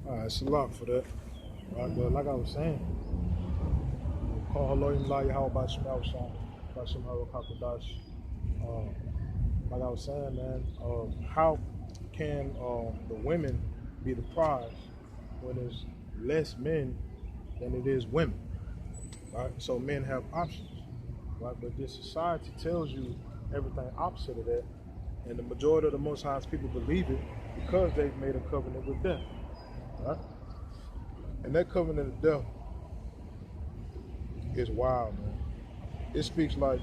All right, it's a lot for that. Right, but like I was saying, call Haloim La Yahweh by Shem Song, by Shem Harakakadash. Um, like I was saying, man, how can the women be the prize when there's less men than it is women? Right? So men have options, right? But this society tells you everything opposite of that, and the majority of the Most High's people believe it because they've made a covenant with death, right? And that covenant of death is wild, man. It speaks like,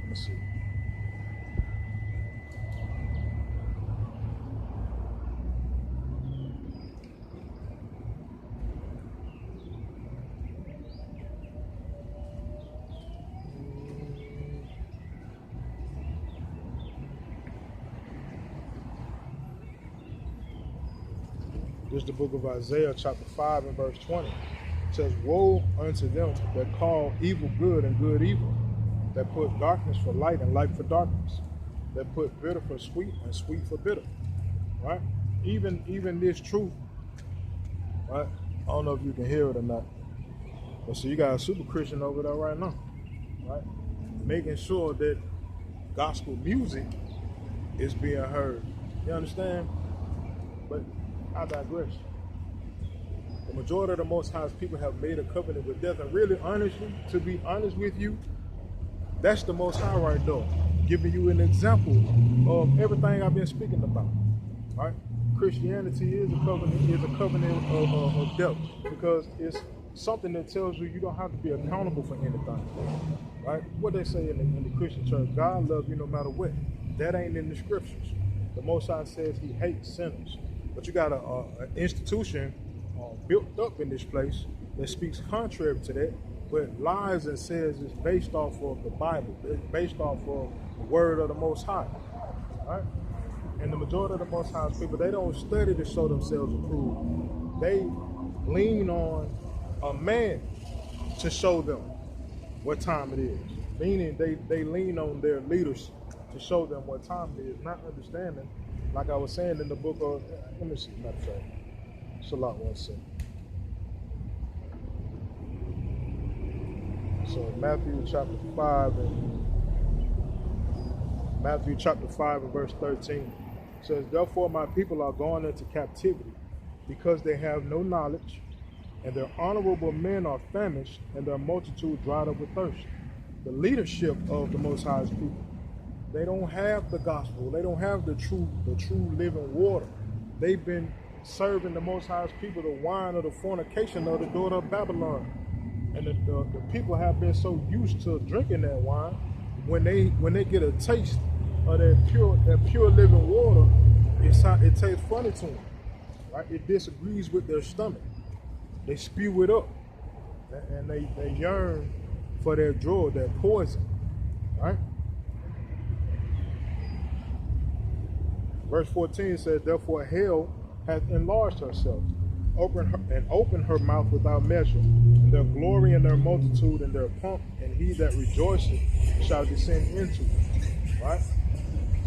let's see. This is the book of Isaiah, chapter 5 and verse 20. It says, woe unto them that call evil good and good evil, that put darkness for light and light for darkness, that put bitter for sweet and sweet for bitter. Right? Even this truth, right? I don't know if you can hear it or not. But so you got a super Christian over there right now, right? Making sure that gospel music is being heard. You understand? But I digress. The majority of the Most High's people have made a covenant with death, and really, honestly, to be honest with you, that's the Most High right there, giving you an example of everything I've been speaking about. Right? Christianity is a covenant of death, because it's something that tells you don't have to be accountable for anything. Right? What they say in the Christian church, God loves you no matter what. That ain't in the scriptures. The Most High says He hates sinners. But you got an institution built up in this place that speaks contrary to that, but lies and says it's based off of the Bible. It's based off of the word of the Most High. Right? And the majority of the Most High's people, they don't study to show themselves approved. They lean on a man to show them what time it is. Meaning they lean on their leaders to show them what time it is, not understanding, like I was saying in the book of, let me see, matter of fact, Salat 1 second. So Matthew chapter 5 and verse 13 says, therefore my people are gone into captivity, because they have no knowledge, and their honorable men are famished, and their multitude dried up with thirst. The leadership of the Most High's people, they don't have the gospel. They don't have the true living water. They've been serving the Most High's people the wine of the fornication of the daughter of Babylon. And the people have been so used to drinking that wine, when they get a taste of that pure living water, it tastes funny to them. Right? It disagrees with their stomach. They spew it up, and they yearn for their drug, that poison. Right? Verse 14 says, therefore hell hath enlarged herself, opened her mouth without measure, and their glory and their multitude and their pomp, and he that rejoiceth shall descend into it. Right?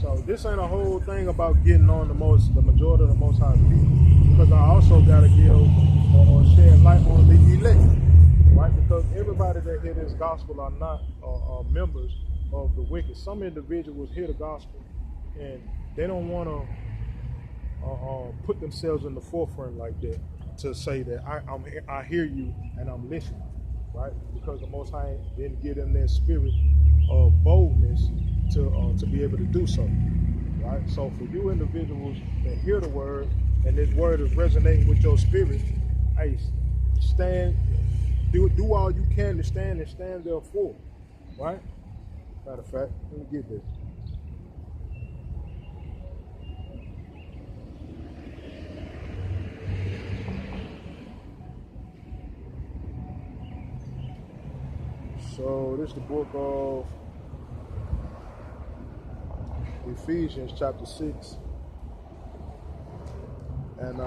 So this ain't a whole thing about getting on the majority of the Most High people, because I also got to give or shed light on the elect. Right? Because everybody that hear this gospel are not members of the wicked. Some individuals hear the gospel and they don't want to put themselves in the forefront like that to say that I hear you and I'm listening, right? Because the Most High didn't give them that spirit of boldness to be able to do so, right? So for you individuals that hear the word and this word is resonating with your spirit, hey, stand, do all you can to stand and stand therefore, right? Matter of fact, let me get this. So this is the book of Ephesians chapter 6. And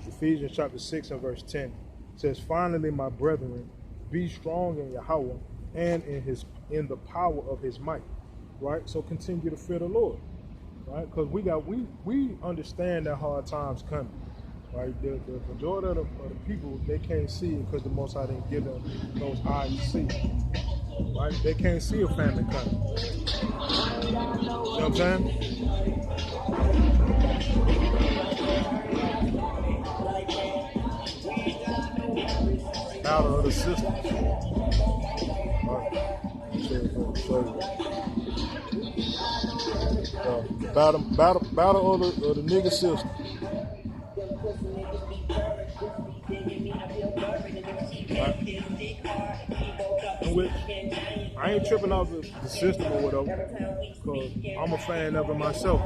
Ephesians chapter 6 and verse 10 says, finally, my brethren, be strong in Yahweh and in the power of his might. right? So continue to fear the Lord, right? Because we understand that hard times coming, right? The majority of the people, they can't see it because the Most High didn't give them those eyes to see, right? They can't see a famine coming. You know what I'm saying? Battle of the systems. Right. Battle of the nigga system. Right. Which I ain't tripping off the system or whatever, because I'm a fan of it myself.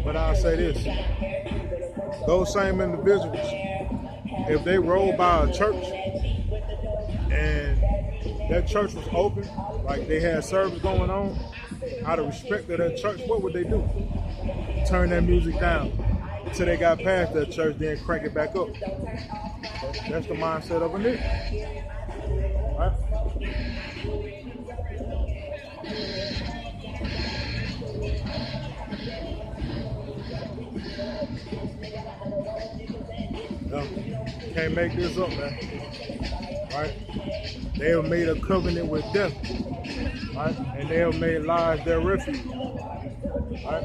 But I'll say this: those same individuals, if they roll by a church and that church was open, like they had service going on, out of respect to that church, what would they do? Turn that music down until they got past that church, then crank it back up. So that's the mindset of a nigga. Right? No, can't make this up, man. Right? They have made a covenant with death, right? And they have made lies their refuge, right?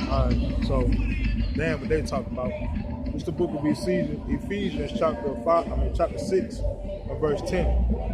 All right, so damn, what they talking about? It's the book of Ephesians, chapter 6, and verse 10.